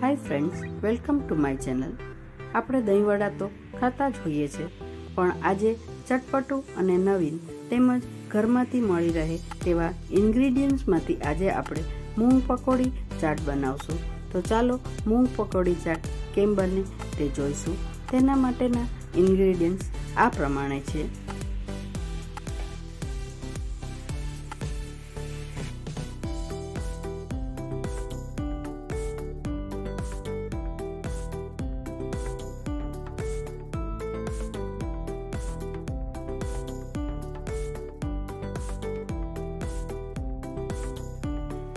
Hi friends, welcome to my channel. આપણે દહીંવડા તો ખાતા જ હોઈએ છે, પણ આજે ચટપટું અને નવીન તેમજ ઘરમાંથી મળી રહે તેવા ઇન્ગ્રેડિયન્ટ્સમાંથી આજે આપણે મૂંગ પકોડી ચાટ બનાવશું। તો ચાલો મૂંગ પકોડી ચાટ કેમ બને તે જોઈશું। તેના માટેના ઇન્ગ્રેડિયન્ટ્સ આ પ્રમાણે છે।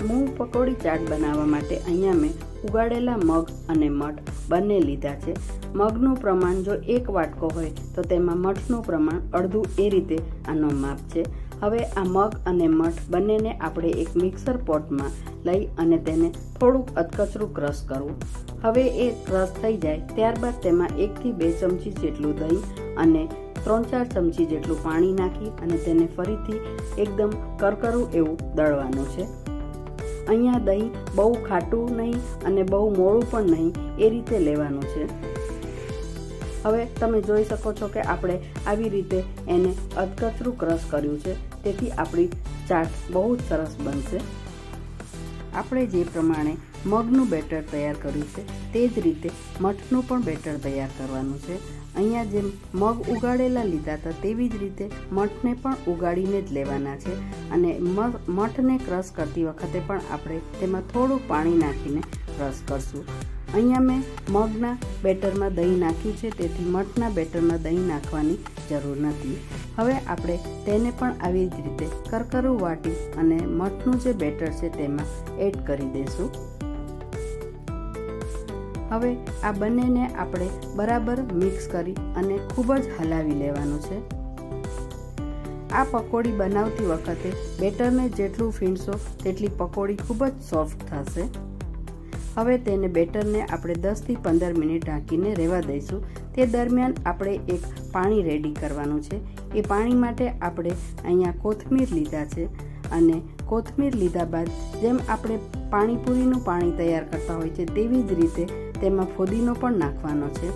मूंग पकोड़ी चाट बनावा माटे अहींया मैं उगाड़ेला मग अने मठ बंने लीधा छे। मगनुं प्रमाण जो 1 वाटको होय तो तेमां मठनुं प्रमाण अर्धुं ए रीते आनो माप छे। हवे आ मग अने मठ बंनेने आपणे एक मिक्सर पॉटमां लई अने तेने थोडुंक अधकचरुं क्रश करवुं। हवे ए क्रश थई जाय त्यारबाद तेमां 1 થી 2 चमची जेटલું दહીં અને 3-4 चमची जेटલું पाणी नाखी अने तेने फरीथी एकदम करकरुं एवुं दळवानुं छे। अहींया दही बहु खाटू नहीं अने बहु मोड़ू पण नहीं ए रीते लेवानुं छे। हवे तमे जोई शको छो के आपणे आवी रीते एने अधकचरुं क्रश कर्युं छे, तेथी आपणी चाट बहु सरस बनशे। आपणे जे प्रमाणे मगनुं बेटर तैयार कर्युं छे ते ज रीते मठनुं पण बेटर तैयार करवानुं छे। अहींया जे मग उगाड़ेला लीधा था तेवी ज रीते मठने पण उगाड़ीने ज लेवाना छे अने मठने क्रश करती वखते पण आपणे तेमां थोडुं पाणी नाखीने क्रश करशुं। अहींया मैं मगना बेटरमां दही नाख्युं छे, तेथी मठना बेटरमां दही नाखवानी जरूर नथी। हवे आपणे तेने पण आवी ज रीते करकरुं वाटी अने मठनुं जे बेटर छे तेमां एड करी देशुं। हवे आ बंनेने आपणे बराबर मिक्स करी अने खूब ज हलावी लेवानुं छे। आ पकोड़ी बनावती वखते बेटरने जेटलुं फीणशो तेटली पकोड़ी खूब ज सॉफ्ट थशे। हवे तेने बेटरने आपणे 10 થી 15 मिनिट ढांकीने रहेवा दईशुं। ते दरमियान आपणे एक पाणी रेडी करवानुं छे। ए पाणी माटे आपणे अहींया कोथमीर लीधा छे अने कोथमीर लीधा बाद जेम आपणे पाणीपुरीनुं पाणी तैयार करता होय छे तेवी ज रीते तेमां फुदीनो पण नाखवानो छे।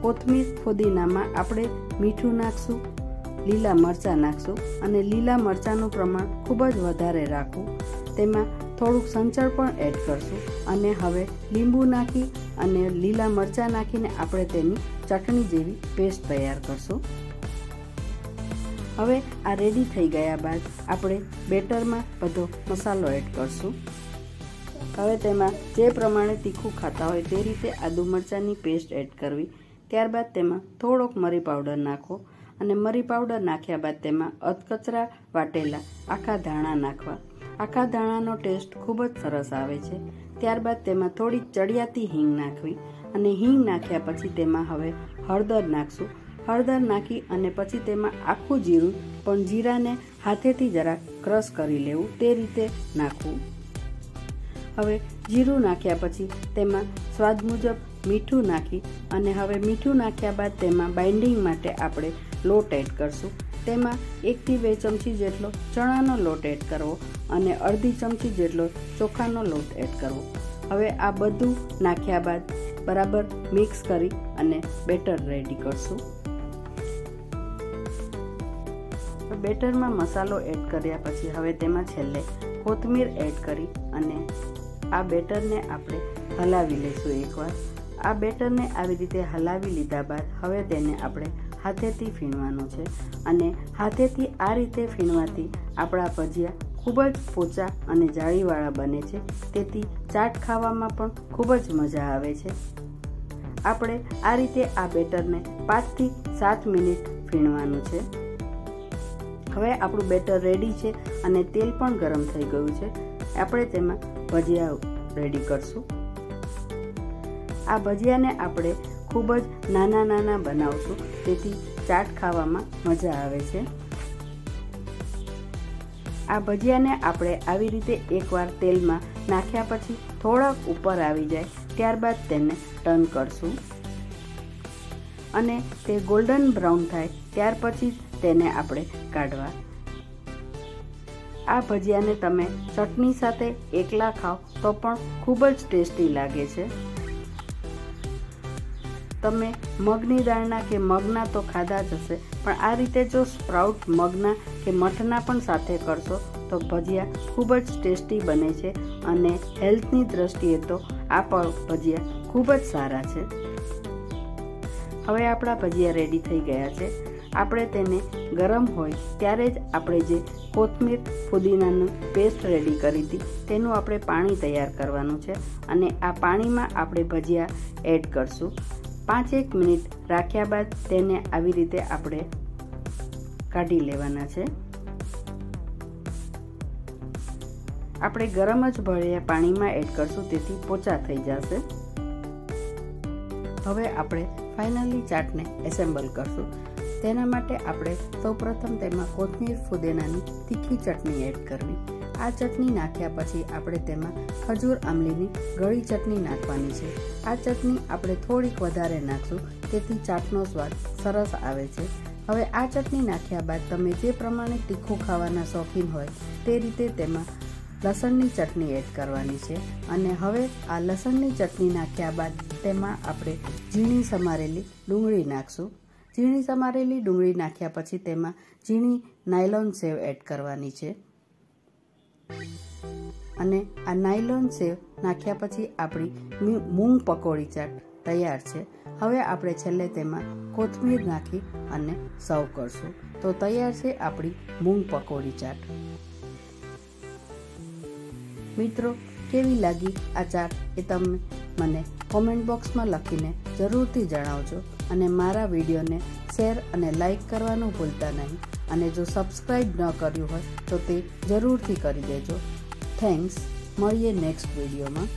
कोथमीर फुदीनामां आपणे मीठुं नाखशुं, लीला मरचा नाखशुं अने लीला मरचानुं प्रमाण खूब ज वधारे राखવું। तेमां थोडुंक संचळ पण एड करशुं अने हवे લીંબુ नाखी अने लीला मरचा नाखीने आपणे तेनी चटणी जेवी पेस्ट तैयार करशुं। हवे आ रेडी थई गया बाद आपणे बेटरमां बधो मसालो एड करशुं। हवे तेमां जे प्रमाणे तीखું ખાતા હોય તે રીતે આદુ મરચાની પેસ્ટ એડ કરવી। ત્યારબાદ તેમાં થોડોક મરી પાવડર નાખો અને મરી પાવડર નાખ્યા બાદ તેમાં અધકચરા વાટેલા આખા ધાણા નાખવા। આખા ધાણાનો ટેસ્ટ ખૂબ જ સરસ આવે છે। ત્યારબાદ તેમાં થોડી ચડિયાતી હિંગ નાખવી અને હિંગ નાખ્યા પછી તેમાં હવે હળદર નાખશું। હળદર નાખી અને પછી તેમાં આખું જીરું પણ જીરાને હાથેથી જરા ક્રશ કરી લેવું તે રીતે નાખવું। હવે જીરું નાખ્યા પછી તેમાં સ્વાદ મુજબ મીઠું નાખી અને હવે મીઠું નાખ્યા બાદ તેમાં બાઇન્ડિંગ માટે આપણે લોટ એડ કરશું। તેમાં 1 થી 2 ચમચી જેટલો ચણાનો લોટ એડ કરવો અને અડધી ચમચી જેટલો ચોખાનો લોટ એડ કરવો। હવે આ બધું નાખ્યા બાદ બરાબર મિક્સ કરી અને બેટર રેડી કરશું। બેટરમાં મસાલો એડ કર્યા પછી હવે તેમાં છેલ્લે કોથમીર એડ કરી અને आ बेटर ने आपणे हलावी लेशुं। एकवार आ बेटर ने आवी रीते हलावी लीधा बाद हवे तेने आपणे हाथेथी फीणवानुं छे अने हाथेथी आ रीते फीणवाथी आपणा भजिया खूब ज पोचा अने जाळीवाळा बने छे, तेथी चाट खावामां पण खूब ज मजा आवे छे। आपणे आ रीते आ बेटरने 5 થી 7 मिनिट फीणवानुं छे। हवे आपणुं बेटर रेडी छे अने तेल पण गरम थई गयुं छे। આપણે તેમાં ભજીયા રેડી કરશું। આ ભજીયાને આપણે ખૂબ જ નાના નાના બનાવશું, તેથી ચાટ ખાવામાં મજા આવે છે। આ ભજીયાને આપણે આવી રીતે એકવાર તેલમાં નાખ્યા પછી થોડાક ઉપર આવી જાય ત્યારબાદ તેને ટર્ન કરશું અને તે ગોલ્ડન બ્રાઉન થાય ત્યાર પછી તેને આપણે કાઢવા। आ भजिया ने तमे चटनी साथे एकला खाओ तो पण खूब ज टेस्टी लागे छे। તમે મગની દાળના કે મગના તો ખાધા જ હશે, પણ આ રીતે જો સ્પ્રાઉટ મગના કે મઠના પણ સાથે કરશો તો ભજીયા ખૂબ જ ટેસ્ટી બને છે અને હેલ્થની દ્રષ્ટિએ તો આ ભજીયા ખૂબ જ સારા છે. હવે આપણા ભજીયા રેડી થઈ ગયા છે. આપણે તેને ગરમ હોય ત્યારે જ આપણે જે કોથમીર ફુદીનાનું પેસ્ટ રેડી કરી હતી તેનું આપણે પાણી તૈયાર કરવાનું છે અને આ પાણીમાં આપણે ભજીયા એડ કરશું. 5-1 મિનિટ રાખ્યા બાદ તેને આવી રીતે આપણે કાઢી લેવાના છે. આપણે ગરમ જ ભળ્યા પાણીમાં એડ કરશું, તેથી પોચા થઈ જશે. હવે આપણે ફાઇનલી ચાટને એસેમ્બલ કરશું. તેના માટે આપણે સૌપ્રથમ તેમાં કોથમીર ફુદીનાની તીખી ચટણી એડ કરવી. આ ચટણી નાખ્યા પછી આપણે તેમાં ખજૂર આમલીની ગળી ચટણી નાખવાની છે. આ ચટણી આપણે થોડીક વધારે નાખશું, તેથી ચાટનો સ્વાદ સરસ આવે છે. હવે આ ચટણી નાખ્યા બાદ તમે જે પ્રમાણે તીખું ખાવાના શોખીન હોય તે રીતે તેમાં લસણની ચટણી એડ કરવાની છે. અને હવે આ લસણની ચટણી નાખ્યા બાદ તેમાં આપણે ઝીણી સમારેલી ડુંગળી નાખશું. ઝીણી સમારેલી ડુંગળી નાખ્યા પછી તેમાં ઝીણી નાયલોન સેવ એડ કરવાની છે અને આ નાયલોન સેવ નાખ્યા પછી આપણી મૂંગ પકોડી ચાટ તૈયાર છે. હવે આપણે છેલ્લે તેમાં કોથમીર નાખી અને સર્વ કરશું. તો તૈયાર છે આપણી મૂંગ પકોડી ચાટ. મિત્રો, કેવી લાગી આ ચાટ એ તમે મને કોમેન્ટ બોક્સમાં લખીને જરૂરથી જણાવજો અને મારા વિડીયોને શેર અને લાઈક કરવાનું ભૂલતા નહીં. અને જો સબસ્ક્રાઈબ ન કર્યું હોય તો તે જરૂરથી કરી દેજો. થેન્ક્સ. મળીએ નેક્સ્ટ વિડીયોમાં.